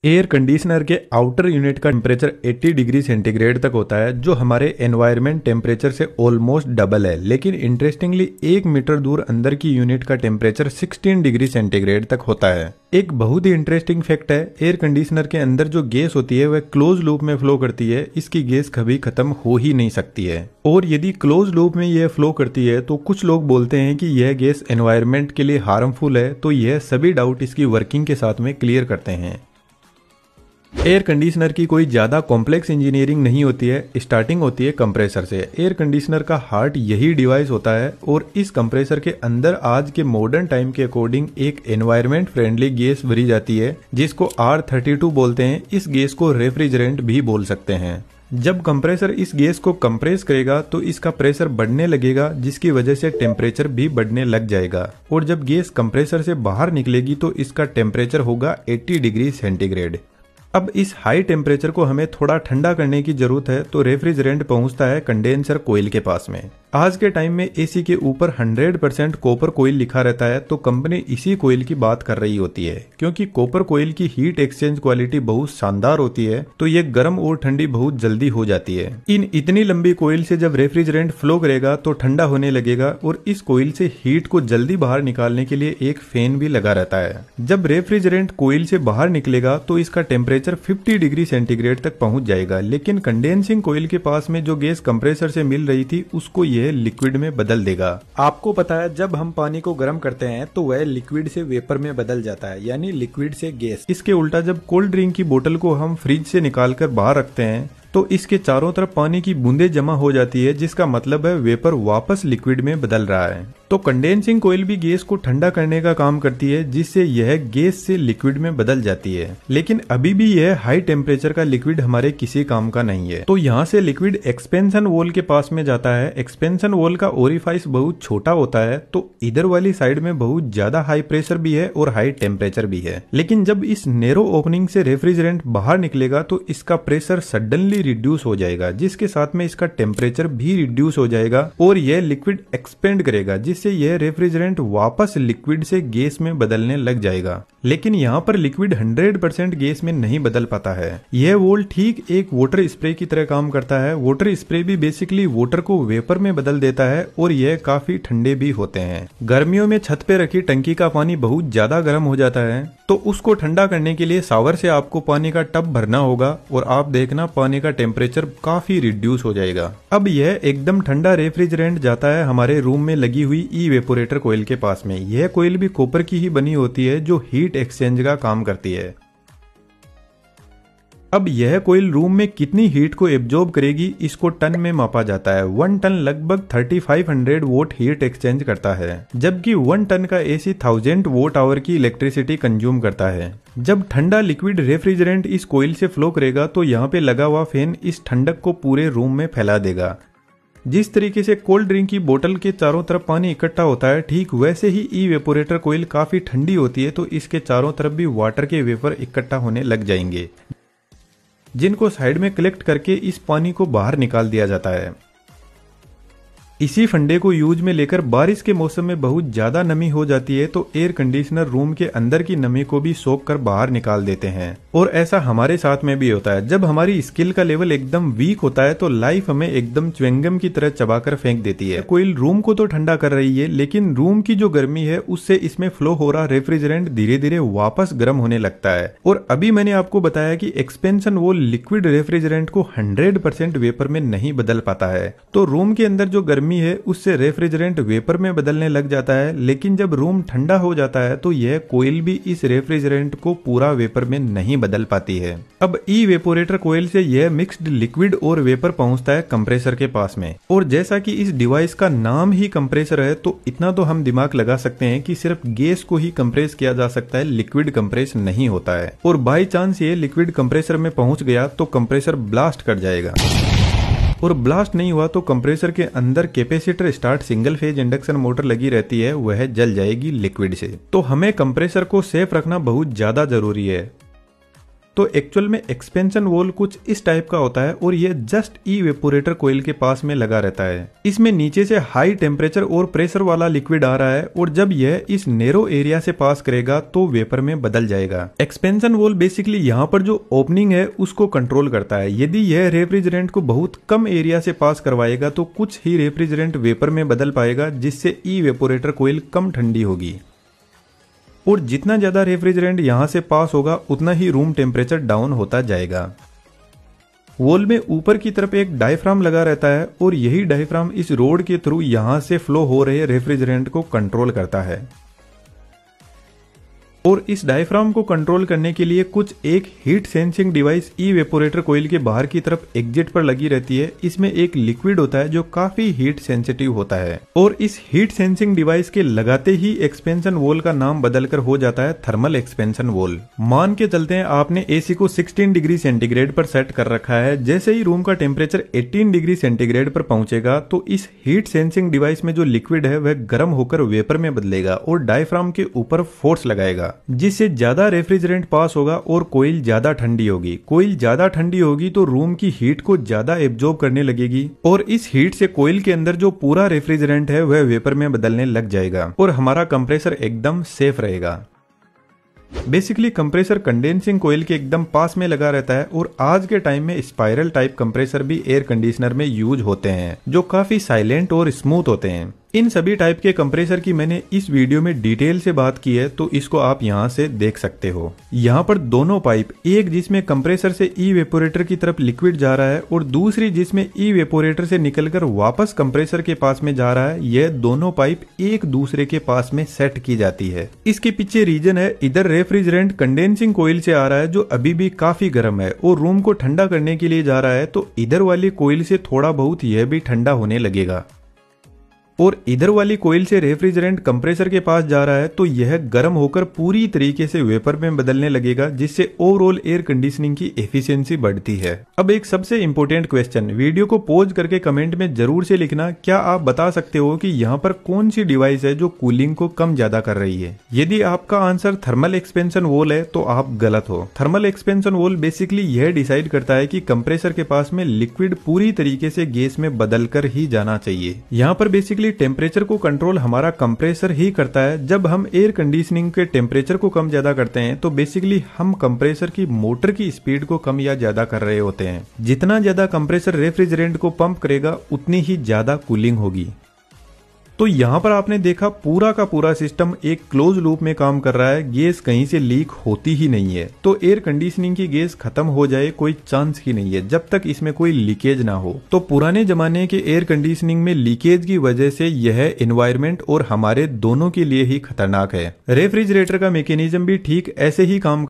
Air conditioner के outer unit का temperature 80 degree centigrade तक होता है, जो हमारे एनवायरनमेंट टेम्परेचर से ऑलमोस्ट डबल है। लेकिन इंटरेस्टिंगली 1 मीटर दूर अंदर की यूनिट का टेम्परेचर 16 डिग्री सेंटीग्रेड तक होता है। एक बहुत ही इंटरेस्टिंग फैक्ट है, एयर कंडीशनर के अंदर जो गैस होती है वह क्लोज लूप में फ्लो करती है। इसकी गैस कभी खत्म हो ही नहीं सकती है, और यदि क्लोज लूप में यह फ्लो करती है तो कुछ लोग बोलते हैं कि यह गैस एनवायरनमेंट के लिए हार्मफुल है। तो यह सभी डाउट इसकी वर्किंग के साथ में क्लियर करते हैं। एयर कंडीशनर की कोई ज़्यादा कॉम्प्लेक्स इंजीनियरिंग नहीं होती है, स्टार्टिंग होती है कंप्रेसर से। एयर कंडीशनर का हार्ट यही डिवाइस होता है, और इस कंप्रेसर के अंदर आज के मॉडर्न टाइम के अकॉर्डिंग एक एनवायरनमेंट फ्रेंडली गैस भरी जाती है, जिसको R32 बोलते हैं। इस गैस को रेफ्रिजरेंट भी बोल सकते हैं। जब कंप्रेसर इस गैस को कंप्रेस करेगा तो इसका प्रेशर बढ़ने लगेगा, जिसकी वजह से टेम्परेचर भी बढ़ने लग जाएगा, और जब गैस कंप्रेसर से बाहर निकलेगी तो इसका टेम्परेचर होगा 80 डिग्री सेंटीग्रेड। अब इस हाई टेम्परेचर को हमें थोड़ा ठंडा करने की जरूरत है, तो रेफ्रिजरेंट पहुंचता है कंडेंसर कोयल के पास में। आज के टाइम में एसी के ऊपर 100% कॉपर कोयल लिखा रहता है, तो कंपनी इसी कोयल की बात कर रही होती है, क्योंकि कॉपर कोयल की हीट एक्सचेंज क्वालिटी बहुत शानदार होती है, तो ये गर्म और ठंडी बहुत जल्दी हो जाती है। इन इतनी लंबी कोयल से जब रेफ्रिजरेंट फ्लो करेगा तो ठंडा होने लगेगा, और इस कोयल से हीट को जल्दी बाहर निकालने के लिए एक फैन भी लगा रहता है। जब रेफ्रिजरेंट कोयल से बाहर निकलेगा तो इसका टेम्परेचर 50 डिग्री सेंटीग्रेड तक पहुंच जाएगा। लेकिन कंडेंसिंग कोयल के पास में जो गैस कंप्रेसर से मिल रही थी उसको यह लिक्विड में बदल देगा। आपको पता है, जब हम पानी को गर्म करते हैं तो वह लिक्विड से वेपर में बदल जाता है, यानी लिक्विड से गैस। इसके उल्टा जब कोल्ड ड्रिंक की बोतल को हम फ्रिज से निकालकर बाहर रखते हैं तो इसके चारों तरफ पानी की बूंदें जमा हो जाती है, जिसका मतलब है वेपर वापस लिक्विड में बदल रहा है। तो कंडेंसिंग कोयल भी गैस को ठंडा करने का काम करती है, जिससे यह गैस से लिक्विड में बदल जाती है। लेकिन अभी भी यह हाई टेम्परेचर का लिक्विड हमारे किसी काम का नहीं है। तो यहाँ से लिक्विड एक्सपेंशन वॉल के पास में जाता है। एक्सपेंशन वॉल का ओरिफाइस बहुत छोटा होता है, तो इधर वाली साइड में बहुत ज्यादा हाई प्रेशर भी है और हाई टेम्परेचर भी है। लेकिन जब इस नैरो ओपनिंग से रेफ्रिजरेंट बाहर निकलेगा तो इसका प्रेशर सडनली रिड्यूस हो जाएगा, जिसके साथ में इसका टेम्परेचर भी रिड्यूस हो जाएगा, और यह लिक्विड एक्सपेंड करेगा, जिससे यह रेफ्रिजरेंट वापस लिक्विड से गैस में बदलने लग जाएगा। लेकिन यहाँ पर लिक्विड 100% गैस में नहीं बदल पाता है। यह वॉल ठीक एक वाटर स्प्रे की तरह काम करता है। वाटर स्प्रे भी बेसिकली वाटर को वेपर में बदल देता है, और यह काफी ठंडे भी होते हैं। गर्मियों में छत पे रखी टंकी का पानी बहुत ज्यादा गर्म हो जाता है, तो उसको ठंडा करने के लिए शावर से आपको पानी का टब भरना होगा, और आप देखना पानी का टेम्परेचर काफी रिड्यूस हो जाएगा। अब यह एकदम ठंडा रेफ्रिजरेंट जाता है हमारे रूम में लगी हुई इवेपोरेटर कोयल के पास में। यह कोयल भी कॉपर की ही बनी होती है, जो हीट एक्सचेंज का काम करती है। अब यह कोयल रूम में कितनी हीट को एब्जॉर्ब करेगी, इसको टन में मापा जाता है। 1 टन लगभग 3500 वोट हीट एक्सचेंज करता है, जबकि 1 टन का एसी 1000 वोट आवर की इलेक्ट्रिसिटी कंज्यूम करता है। जब ठंडा लिक्विड रेफ्रिजरेंट इस कोयल से फ्लो करेगा तो यहाँ पे लगा हुआ फैन इस ठंडक को पूरे रूम में फैला देगा। जिस तरीके से कोल्ड ड्रिंक की बोतल के चारों तरफ पानी इकट्ठा होता है, ठीक वैसे ही इवेपोरेटर कोयल काफी ठंडी होती है, तो इसके चारों तरफ भी वाटर के वेपर इकट्ठा होने लग जाएंगे, जिनको साइड में कलेक्ट करके इस पानी को बाहर निकाल दिया जाता है। इसी फंडे को यूज में लेकर बारिश के मौसम में बहुत ज्यादा नमी हो जाती है, तो एयर कंडीशनर रूम के अंदर की नमी को भी सोख कर बाहर निकाल देते हैं। और ऐसा हमारे साथ में भी होता है। जब हमारी स्किल का लेवल एकदम वीक होता है तो लाइफ हमें एकदम च्युइंगम की तरह चबाकर फेंक देती है। कोयल रूम को तो ठंडा कर रही है, लेकिन रूम की जो गर्मी है उससे इसमें फ्लो हो रहा रेफ्रिजरेंट धीरे धीरे वापस गर्म होने लगता है। और अभी मैंने आपको बताया कि एक्सपेंशन वॉल लिक्विड रेफ्रिजरेंट को 100% वेपर में नहीं बदल पाता है, तो रूम के अंदर जो गर्मी है उससे रेफ्रिजरेंट वेपर में बदलने लग जाता है। लेकिन जब रूम ठंडा हो जाता है तो यह कोयल भी इस रेफ्रिजरेंट को पूरा वेपर में नहीं बदल पाती है। अब इवेपोरेटर कोयल से यह मिक्स्ड लिक्विड और वेपर पहुंचता है कंप्रेसर के पास में, और जैसा कि इस डिवाइस का नाम ही कंप्रेसर है, तो इतना तो हम दिमाग लगा सकते हैं कि सिर्फ गैस को ही कंप्रेस किया जा सकता है, लिक्विड कंप्रेस नहीं होता है। और बाई चांस ये लिक्विड कंप्रेसर में पहुंच गया तो कंप्रेसर ब्लास्ट कर जाएगा, और ब्लास्ट नहीं हुआ तो कंप्रेसर के अंदर capacitor start single phase induction motor लगी रहती है, वह जल जाएगी लिक्विड से। तो हमें कंप्रेसर को सेफ रखना बहुत ज्यादा जरूरी है। तो एक्चुअल में एक्सपेंशन वॉल कुछ इस टाइप का होता है और ये जस्ट इवेपोरेटर कोयल के पास में लगा रहता है। इसमें नीचे से हाई टेम्परेचर और प्रेशर वाला लिक्विड आ रहा है और जब यह इस नेरो एरिया से पास करेगा तो वेपर में बदल जाएगा। एक्सपेंशन वॉल बेसिकली यहाँ पर जो ओपनिंग है उसको कंट्रोल करता है। यदि यह रेफ्रिजरेंट को बहुत कम एरिया से पास करवाएगा तो कुछ ही रेफ्रिजरेंट वेपर में बदल पाएगा, जिससे इवेपोरेटर कोयल कम ठंडी होगी। और जितना ज्यादा रेफ्रिजरेंट यहां से पास होगा उतना ही रूम टेम्परेचर डाउन होता जाएगा। वॉल में ऊपर की तरफ एक डायफ्राम लगा रहता है और यही डायफ्राम इस रोड के थ्रू यहां से फ्लो हो रहे रेफ्रिजरेंट को कंट्रोल करता है। और इस डायफ्राम को कंट्रोल करने के लिए कुछ एक हीट सेंसिंग डिवाइस इवेपोरेटर कोयल के बाहर की तरफ एग्जिट पर लगी रहती है। इसमें एक लिक्विड होता है जो काफी हीट सेंसिटिव होता है और इस हीट सेंसिंग डिवाइस के लगाते ही एक्सपेंशन वॉल का नाम बदलकर हो जाता है थर्मल एक्सपेंशन वॉल। मान के चलते हैं आपने एसी को 16 डिग्री सेंटीग्रेड पर सेट कर रखा है। जैसे ही रूम का टेम्परेचर 18 डिग्री सेंटीग्रेड पर पहुंचेगा तो इस हीट सेंसिंग डिवाइस में जो लिक्विड है वह गर्म होकर वेपर में बदलेगा और डायफ्राम के ऊपर फोर्स लगाएगा, जिससे ज्यादा रेफ्रिजरेंट पास होगा और कोयल ज्यादा ठंडी होगी। कोयल ज्यादा ठंडी होगी तो रूम की हीट को ज्यादा एब्जॉर्ब करने लगेगी और इस हीट से कोयल के अंदर जो पूरा रेफ्रिजरेंट है वह वेपर में बदलने लग जाएगा और हमारा कंप्रेसर एकदम सेफ रहेगा। बेसिकली कंप्रेसर कंडेंसिंग कोयल के एकदम पास में लगा रहता है और आज के टाइम में स्पाइरल टाइप कंप्रेसर भी एयर कंडीशनर में यूज होते हैं जो काफी साइलेंट और स्मूथ होते हैं। इन सभी टाइप के कंप्रेसर की मैंने इस वीडियो में डिटेल से बात की है, तो इसको आप यहाँ से देख सकते हो। यहाँ पर दोनों पाइप, एक जिसमें कंप्रेसर से इवेपोरेटर की तरफ लिक्विड जा रहा है और दूसरी जिसमें इवेपोरेटर से निकलकर वापस कंप्रेसर के पास में जा रहा है, यह दोनों पाइप एक दूसरे के पास में सेट की जाती है। इसके पीछे रीजन है, इधर रेफ्रिजरेंट कंडेंसिंग कोयल से आ रहा है जो अभी भी काफी गर्म है और रूम को ठंडा करने के लिए जा रहा है, तो इधर वाली कोयल से थोड़ा बहुत यह भी ठंडा होने लगेगा और इधर वाली कोयल से रेफ्रिजरेंट कंप्रेसर के पास जा रहा है तो यह गर्म होकर पूरी तरीके से वेपर में बदलने लगेगा, जिससे ओवरऑल एयर कंडीशनिंग की एफिशिएंसी बढ़ती है। अब एक सबसे इंपॉर्टेंट क्वेश्चन, वीडियो को पॉज करके कमेंट में जरूर से लिखना, क्या आप बता सकते हो कि यहाँ पर कौन सी डिवाइस है जो कूलिंग को कम ज्यादा कर रही है? यदि आपका आंसर थर्मल एक्सपेंशन वॉल है तो आप गलत हो। थर्मल एक्सपेंशन वॉल बेसिकली यह डिसाइड करता है कि कंप्रेसर के पास में लिक्विड पूरी तरीके से गैस में बदल कर ही जाना चाहिए। यहाँ पर बेसिकली टेम्परेचर को कंट्रोल हमारा कंप्रेसर ही करता है। जब हम एयर कंडीशनिंग के टेम्परेचर को कम ज्यादा करते हैं तो बेसिकली हम कंप्रेसर की मोटर की स्पीड को कम या ज्यादा कर रहे होते हैं। जितना ज्यादा कंप्रेसर रेफ्रिजरेंट को पंप करेगा उतनी ही ज्यादा कूलिंग होगी। तो यहाँ पर आपने देखा पूरा का पूरा सिस्टम एक क्लोज लूप में काम कर रहा है, गैस कहीं से लीक होती ही नहीं है। तो एयर कंडीशनिंग की गैस खत्म हो जाए कोई चांस ही नहीं है जब तक इसमें कोई लीकेज ना हो। तो पुराने जमाने के एयर कंडीशनिंग में लीकेज की वजह से यह एनवायरमेंट और हमारे दोनों के लिए ही खतरनाक है। रेफ्रिजरेटर का मैकेनिज्म भी ठीक ऐसे ही काम